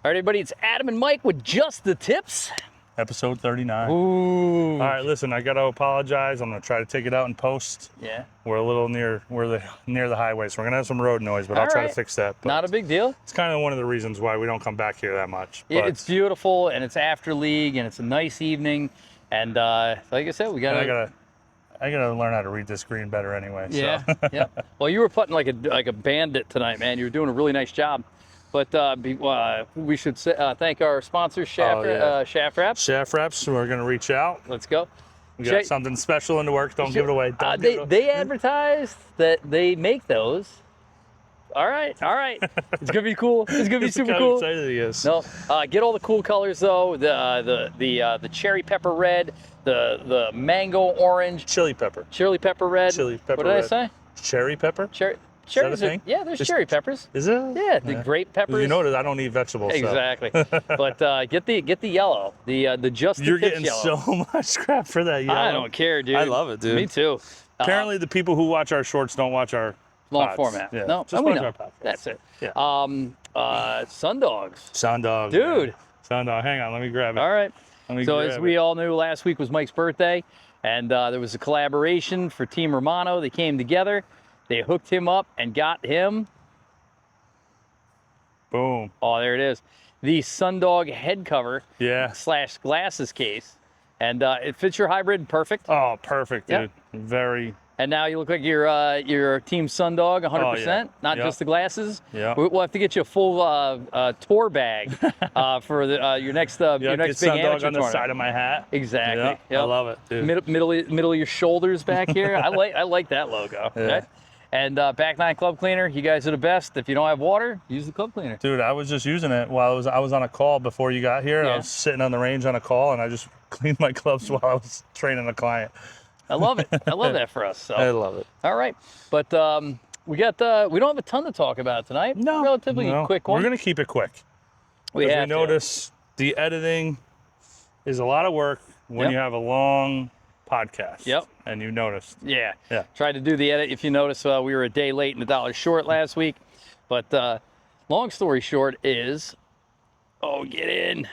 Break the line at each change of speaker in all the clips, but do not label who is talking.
All right, everybody, it's Adam and Mike with Just the Tips.
Episode 39.
Ooh.
All right, listen, I got to apologize. I'm going to try to take it out in post.
Yeah.
We're a little near the highway, so we're going to have some road noise, but I'll try to fix that. But
not a big deal.
It's kind of one of the reasons why we don't come back here that much. But
It's beautiful, and it's after league, and it's a nice evening. And like I said, we got to...
I gotta learn how to read this green better anyway.
Yeah,
so.
yeah. Well, you were putting like a bandit tonight, man. You were doing a really nice job. But we should thank our sponsors, Shaft Wraps.
Shaft Wraps, we're going to reach out.
Let's go.
We got something special in the works. Don't give it away.
They advertised that they make those. All right. It's going to be cool. It's going to be super cool.
I'm excited he is.
No, get all the cool colors, though. The cherry pepper red, the mango orange.
Chili pepper.
Chili pepper red.
Chili pepper
What did
red.
I say?
Cherry pepper?
Cherries are, yeah, there's cherry peppers.
Is it?
Yeah, the grape peppers.
You notice I don't eat vegetables.
Exactly. But get the yellow, the Just the
You're
Tips
getting
yellow.
so much crap for that yellow.
I don't care, dude.
I love it, dude.
Me too.
Apparently, the people who watch our shorts don't watch our
long
pods.
format.
Yeah.
No,
just
we
watch
know.
our podcast.
That's it.
Yeah.
Sundogs.
Sundog.
Dude.
Sundog. Hang on, let me grab it.
All right. So as we
it.
all knew, last week was Mike's birthday, and there was a collaboration for Team Romano. They came together. They hooked him up and got him.
Boom.
Oh, there it is. The Sundog head cover.
Yeah.
/ glasses case. And it fits your hybrid perfect.
Oh, perfect, dude.
Yep.
Very.
And now you look like you're Team Sundog 100%,
Oh, yeah.
not
Yep.
just the glasses.
Yeah.
We'll have to get you a full tour bag for your next big
Get
amateur
Sundog on the
tournament.
side of my hat.
Exactly.
Yeah,
Yep.
I love it, dude.
Middle of your shoulders back here. I like that logo.
Yeah.
Okay? And back nine club cleaner. You guys are the best. If you don't have water, use the club cleaner.
Dude, I was just using it while I was on a call before you got here.
Yeah.
I was sitting on the range on a call, and I just cleaned my clubs while I was training a client.
I love it. I love that for us. So.
I love it.
All right, but we don't have a ton to talk about tonight.
No,
Relatively quick one.
We're gonna keep it quick.
We
notice the editing is a lot of work when
Yep.
you have a long podcast.
Yep.
And you noticed.
Yeah.
Yeah.
Tried to do the edit. If you notice, we were a day late and $1 short last week. But long story short is, get in.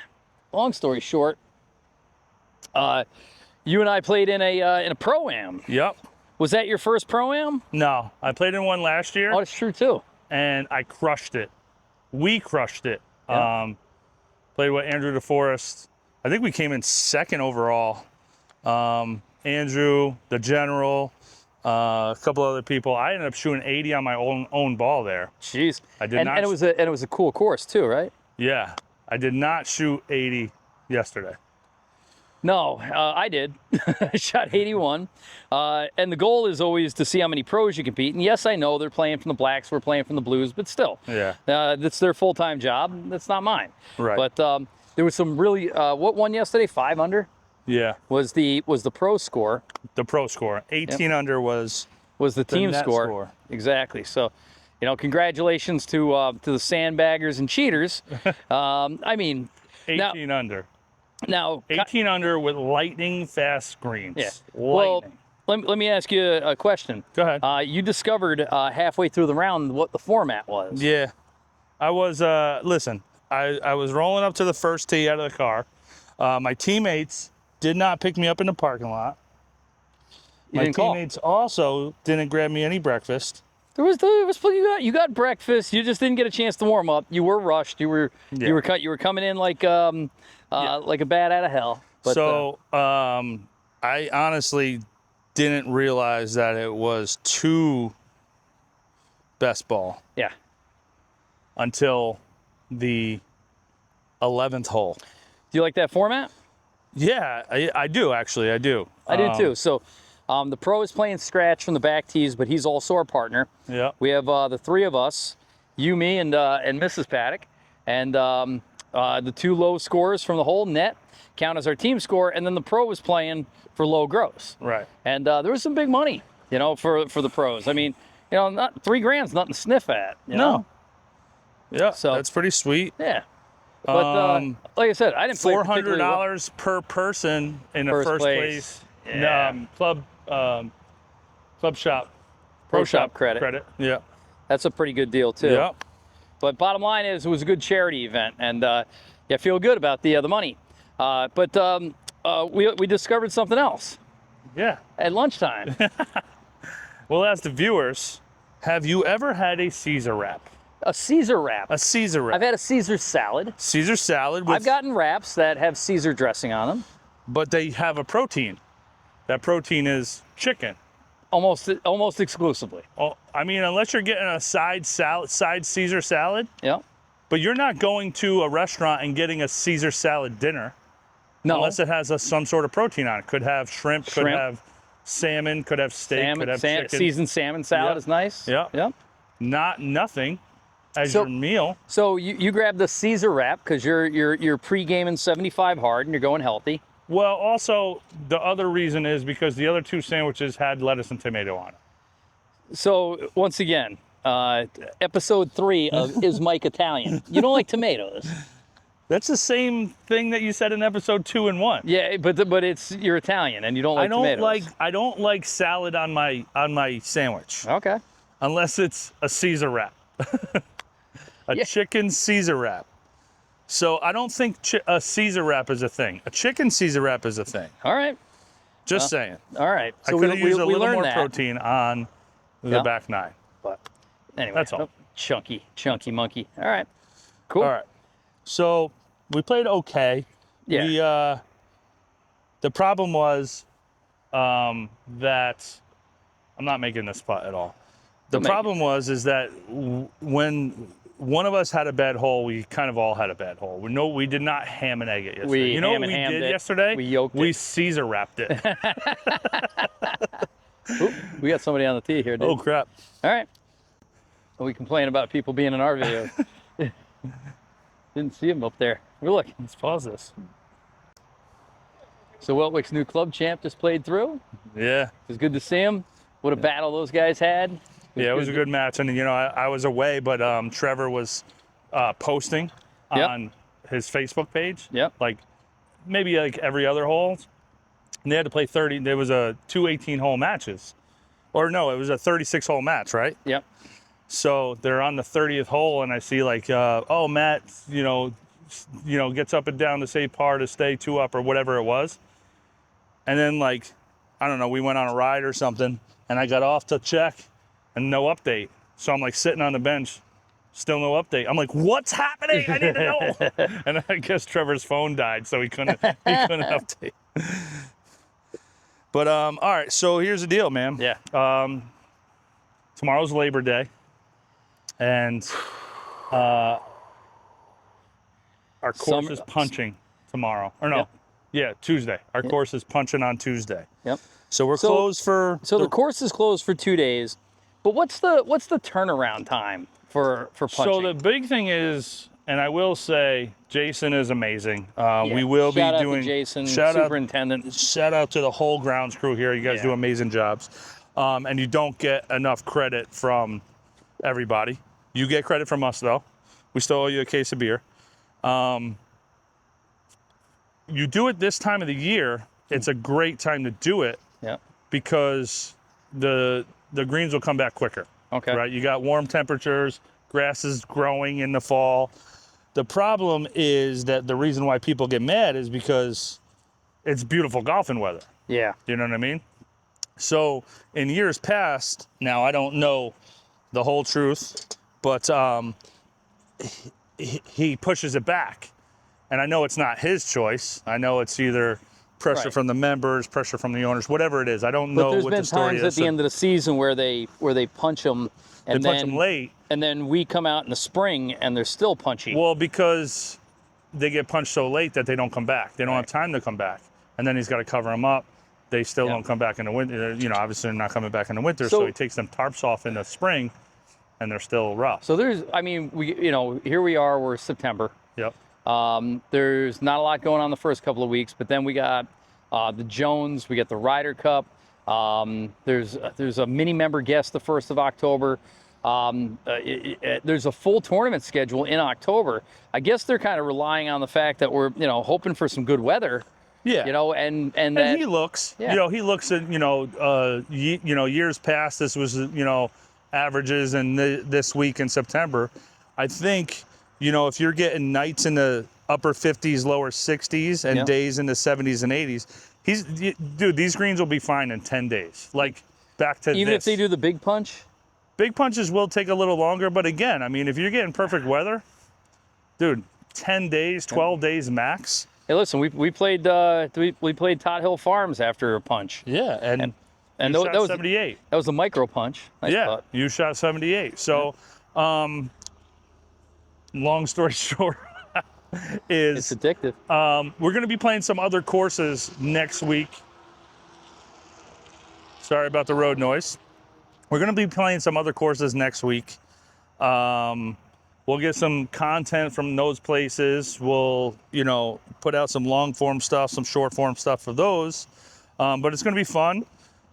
Long story short, you and I played in a pro-am.
Yep.
Was that your first pro-am?
No, I played in one last year.
Oh, that's true too.
And I crushed it. We crushed it.
Yeah.
Played with Andrew DeForest. I think we came in second overall. Andrew, the general, a couple other people. I ended up shooting 80 on my own ball there.
Jeez.
I did not.
And it was a cool course too, right?
Yeah, I did not shoot 80 yesterday.
No, I did. I shot 81. And the goal is always to see how many pros you compete. And yes, I know they're playing from the blacks, we're playing from the blues, but still.
Yeah.
That's their full-time job. That's not mine.
Right.
But there was some really, what won yesterday? 5 under?
Yeah.
Was the pro score.
The pro score. 18 under was
the team
net
score. Exactly. So, congratulations to the sandbaggers and cheaters. I mean,
18 under.
Now
18 under with lightning fast greens.
Yeah.
Lightning.
Well, let me ask you a question.
Go ahead.
You discovered halfway through the round what the format was.
Yeah. I was, listen, I was rolling up to the first tee out of the car. My teammates did not pick me up in the parking lot. My teammates also didn't grab me any breakfast.
There was you got breakfast. You just didn't get a chance to warm up. You were rushed. You were coming in like a bat out of hell. But,
I honestly didn't realize that it was 2 best ball.
Yeah.
Until the 11th hole.
Do you like that format?
Yeah, I do actually. I do.
I do too. So, the pro is playing scratch from the back tees, but he's also our partner.
Yeah.
We have the 3 of us, you, me, and Mrs. Paddock, and the 2 low scores from the hole net count as our team score, and then the pro was playing for low gross.
Right.
And there was some big money, for the pros. I mean, not $3,000's nothing to sniff at. You know?
Yeah.
So
that's pretty sweet.
Yeah. But like I said, I didn't play
$400 per person in the first place.
Yeah.
Club shop.
Pro shop credit.
Yeah.
That's a pretty good deal too.
Yeah.
But bottom line is, it was a good charity event, and yeah, feel good about the money. But we discovered something else.
Yeah.
At lunchtime.
We'll ask the viewers, have you ever had a Caesar wrap?
A Caesar wrap.
A Caesar wrap.
I've had a Caesar salad.
Caesar salad. With,
I've gotten wraps that have Caesar dressing on them.
But they have a protein. That protein is chicken.
Almost exclusively.
Oh, I mean, unless you're getting a side Caesar salad.
Yeah.
But you're not going to a restaurant and getting a Caesar salad dinner.
No.
Unless it has some sort of protein on it. Could have shrimp, could have salmon, could have steak, could have chicken.
Seasoned salmon salad is nice.
Yeah.
Yeah.
Nothing as your meal.
So you grab the Caesar wrap because you're pre-gaming 75 hard and you're going healthy.
Well, also the other reason is because the other two sandwiches had lettuce and tomato on it.
So once again, episode 3 of Is Mike Italian? You don't like tomatoes.
That's the same thing that you said in episode 2 and 1.
Yeah, but you're Italian and you don't like tomatoes.
I don't like salad on my sandwich.
Okay.
Unless it's a Caesar wrap. Chicken Caesar wrap. So I don't think a Caesar wrap is a thing. A chicken Caesar wrap is a thing.
All right.
Just saying.
All right.
So I could have used a little more protein on the back nine.
But anyway,
that's all.
Chunky monkey. All right. Cool.
All right. So we played okay.
Yeah.
The problem was that I'm not making this putt at all. The problem is that when one of us had a bad hole, we kind of all had a bad hole. We did not ham and egg it yesterday. You know what we did yesterday?
We yoked it.
We Caesar wrapped it.
Oop, we got somebody on the tee here, dude.
Oh, crap.
All right. We complain about people being in our videos. Didn't see him up there. Look.
Let's pause this.
So Wiltwyck's new club champ just played through.
Yeah.
It was good to see him. What a battle those guys had.
It was a good match. And, I was away, but Trevor was posting on his Facebook page.
Yep.
Maybe every other hole. And they had to play 30. There was a 2 18-hole matches. Or no, it was a 36-hole match, right?
Yep.
So they're on the 30th hole, and I see Matt, gets up and down to save par to stay 2 up or whatever it was. And then I don't know, we went on a ride or something, and I got off to check, and no update. So I'm sitting on the bench, still no update. I'm what's happening? I need to know. And I guess Trevor's phone died, so he couldn't update. But all right, so here's the deal, man.
Yeah.
Tomorrow's Labor Day, and our course is punching tomorrow. Or no, Tuesday. Our course is punching on Tuesday.
Yep.
So we're closed for.
So the course is closed for 2 days, but what's the turnaround time for punching?
So the big thing is, and I will say, Jason is amazing. We will be doing.
Jason, superintendent.
Shout out to the whole grounds crew here. You guys do amazing jobs, and you don't get enough credit from everybody. You get credit from us though. We still owe you a case of beer. You do it this time of the year. It's a great time to do it.
Yeah.
Because the greens will come back quicker.
Okay.
Right. You got warm temperatures. Grass is growing in the fall. The problem is that the reason why people get mad is because it's beautiful golfing weather.
Yeah.
You know what I mean? So in years past, now I don't know the whole truth, but he pushes it back. And I know it's not his choice. I know it's either pressure from the members, pressure from the owners, whatever it is. I don't know what the story is.
But there's been times at the end of the season where they punch them. And
they punch them late.
And then we come out in the spring and they're still punchy.
Well, because they get punched so late that they don't come back. They don't have time to come back. And then he's got to cover them up. They still don't come back in the winter. Obviously they're not coming back in the winter. So he takes them tarps off in the spring and they're still rough.
So here we are, we're September.
Yep.
There's not a lot going on the first couple of weeks, but then we got the Jones, we got the Ryder Cup. There's a mini member guest the 1st of October. There's a full tournament schedule in October. I guess they're kind of relying on the fact that we're, hoping for some good weather.
Yeah.
And
he looks, he looks at, years past, this was, averages, and this week in September, I think, if you're getting nights in the upper 50s, lower 60s, and days in the 70s and 80s, dude, these greens will be fine in 10 days. Like, back to
Even if they do the big punch?
Big punches will take a little longer, but again, I mean, if you're getting perfect weather, dude, 10 days, 12 days max.
Hey, listen, we played Todd Hill Farms after a punch.
Yeah, and you
that
shot
was
78.
That was the micro punch.
You shot 78. So, long story short,
it's addictive.
We're going to be playing some other courses next week. Sorry about the road noise. We're going to be playing some other courses next week. We'll get some content from those places. We'll, put out some long form stuff, some short form stuff for those. But it's going to be fun.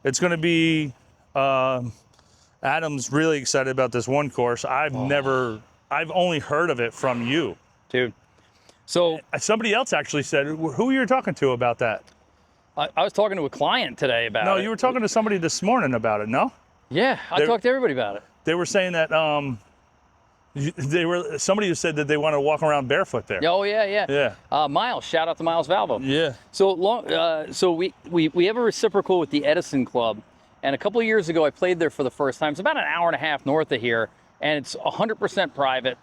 It's going to be, Adam's really excited about this one course. I've only heard of it from you.
Dude. So
somebody else actually said, who you were talking to about that?
I was talking to a client today about it.
No, you were talking to somebody this morning about it, no?
Yeah, I talked to everybody about it.
They were saying that somebody who said that they want to walk around barefoot there.
Oh yeah. Miles, shout out to Miles Valvo.
Yeah.
So we have a reciprocal with the Edison Club, and a couple of years ago I played there for the first time. It's about an hour and a half north of here, and it's 100% private.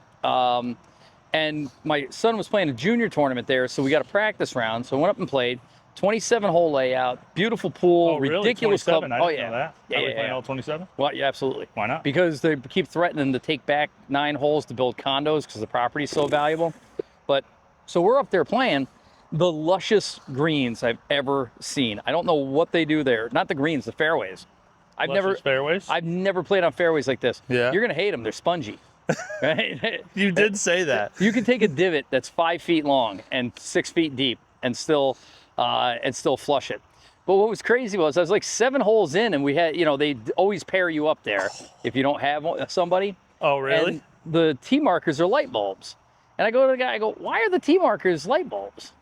And my son was playing a junior tournament there, so we got a practice round. So I went up and played. 27-hole layout, beautiful pool, ridiculous club.
I didn't know that. Are we playing all 27?
Well, yeah, absolutely.
Why not?
Because they keep threatening to take back 9 holes to build condos because the property is so valuable. But so we're up there playing the luscious greens I've ever seen. I don't know what they do there. Not the greens, the fairways.
Fairways?
I've never played on fairways like this.
Yeah.
You're gonna hate them. They're spongy. Right?
You did say that.
You can take a divot that's 5 feet long and 6 feet deep and still flush it. But what was crazy was I was like 7 holes in, and we had, they always pair you up there if you don't have somebody.
Oh, really?
And the tee markers are light bulbs. And I go to the guy, why are the tee markers light bulbs?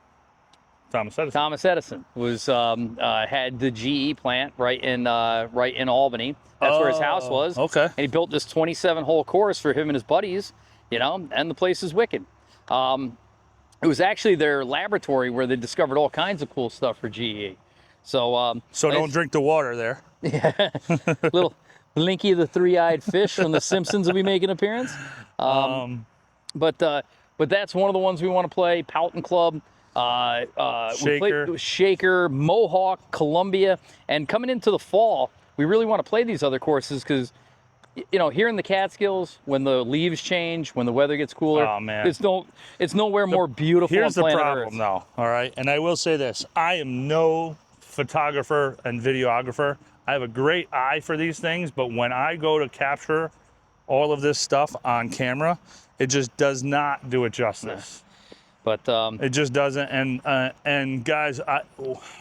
Thomas Edison was had the GE plant right in Albany. That's where his house was.
Okay.
And he built this 27-hole course for him and his buddies, and the place is wicked. It was actually their laboratory where they discovered all kinds of cool stuff for GE. So
don't drink the water there.
Yeah. Little Blinky the Three-Eyed Fish from The Simpsons will be making an appearance. But that's one of the ones we want to play. Powhatan Club, Shaker, Mohawk, Columbia, and coming into the fall, we really want to play these other courses because, here in the Catskills, when the leaves change, when the weather gets cooler,
oh, man.
it's nowhere more beautiful.
Here's the
planet
problem,
Earth.
though. All right, and I will say this: I am no photographer and videographer. I have a great eye for these things, but when I go to capture all of this stuff on camera, it just does not do it justice.
But
it just doesn't. And guys,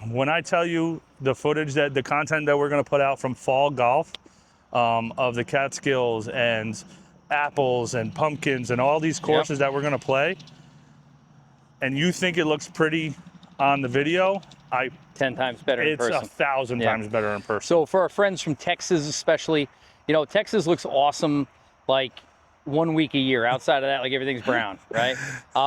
when I tell you the footage the content that we're going to put out from fall golf, of the Catskills and apples and pumpkins and all these courses that we're going to play, and you think it looks pretty on the video,
10 times better in person.
It's 1,000 times better in person.
So for our friends from Texas especially, Texas looks awesome like 1 week a year. Outside of that, like everything's brown, right?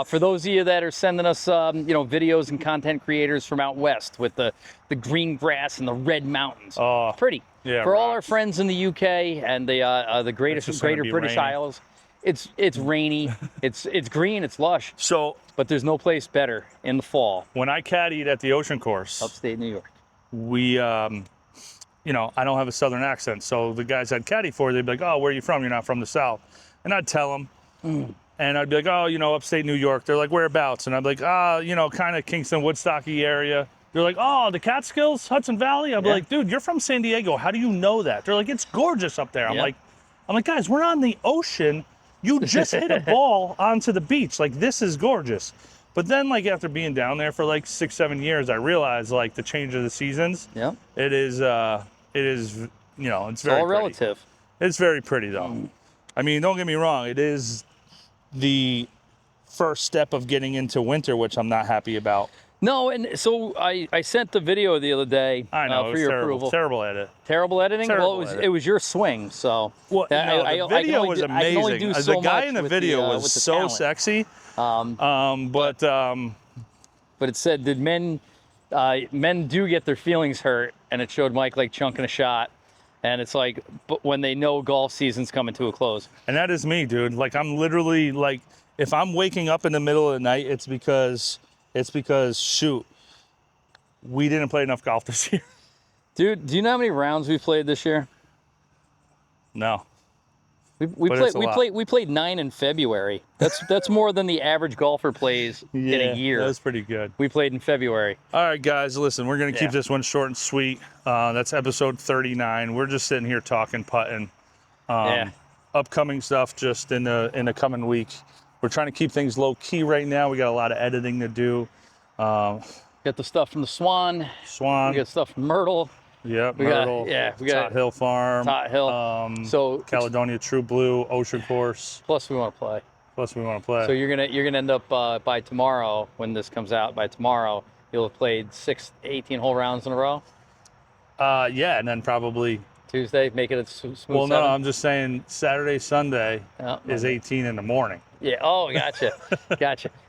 For those of you that are sending us, videos and content creators from out west with the green grass and the red mountains, pretty.
Yeah,
for all our friends in the UK and the greater British Isles, it's rainy, it's green, it's lush. But there's no place better in the fall.
When I caddied at the Ocean Course,
upstate New York,
we, I don't have a Southern accent, so the guys I'd caddy for, they'd be like, "Oh, where are you from? You're not from the South." And I'd tell them, and I'd be like, "Oh, upstate New York." They're like, "Whereabouts?" And I'd be like, kind of Kingston, Woodstocky area. They're like, "Oh, the Catskills, Hudson Valley." I'd be like, "Dude, you're from San Diego. How do you know that?" They're like, "It's gorgeous up there." I'm like, "Guys, we're on the ocean. You just hit a ball onto the beach. Like, this is gorgeous." But then, like, after being down there for like 6-7 years, I realized, like, the change of the seasons.
Yeah.
It is, it's very
all relative.
It's very pretty, though. I mean, don't get me wrong. It is the first step of getting into winter, which I'm not happy about.
No, and so I sent the video the other day
I know, it
for
was
your
terrible.
approval.
Terrible edit.
Terrible editing?
Terrible
Well,
edit.
it was your swing, so.
Well, no, the video was
I can only
amazing.
do
The
so
guy
much
in the
with
video
with
was
the
so
talent.
sexy.
But it said, did men do get their feelings hurt? And it showed Mike like chunking a shot. And it's like, but when they know golf season's coming to a close.
And that is me, dude. Like, I'm literally like, if I'm waking up in the middle of the night, it's because shoot, we didn't play enough golf this year.
Dude, do you know how many rounds we played this year?
No.
We played 9 in February. That's more than the average golfer plays in a year.
That was pretty good.
We played in February.
All right, guys, listen, we're going to keep this one short and sweet. That's episode 39. We're just sitting here talking, putting. Upcoming stuff just in the coming week. We're trying to keep things low key right now. We got a lot of editing to do.
Got the stuff from the Swan.
Swan.
We got stuff from Myrtle.
Yep,
We
Myrtle.
got
Tot Hill Farm.
Tot Hill. So
Caledonia True Blue, Ocean Course.
plus we want to play.
So
So you're gonna end up by tomorrow, when this comes out, by tomorrow you'll have played 18 hole rounds in a row.
yeah, and then probably
Tuesday, make it a smooth.
well, no,
seven.
I'm just saying Saturday, Sunday
Oh,
is 18 in the morning.
Yeah. Oh, gotcha.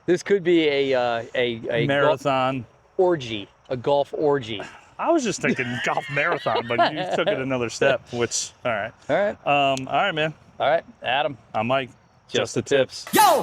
This could be a
Marathon.
a golf orgy.
I was just thinking golf marathon, but you took it another step, which, all right.
All right.
All right, man.
All right, Adam.
I'm Mike.
Just the tips.
Yo!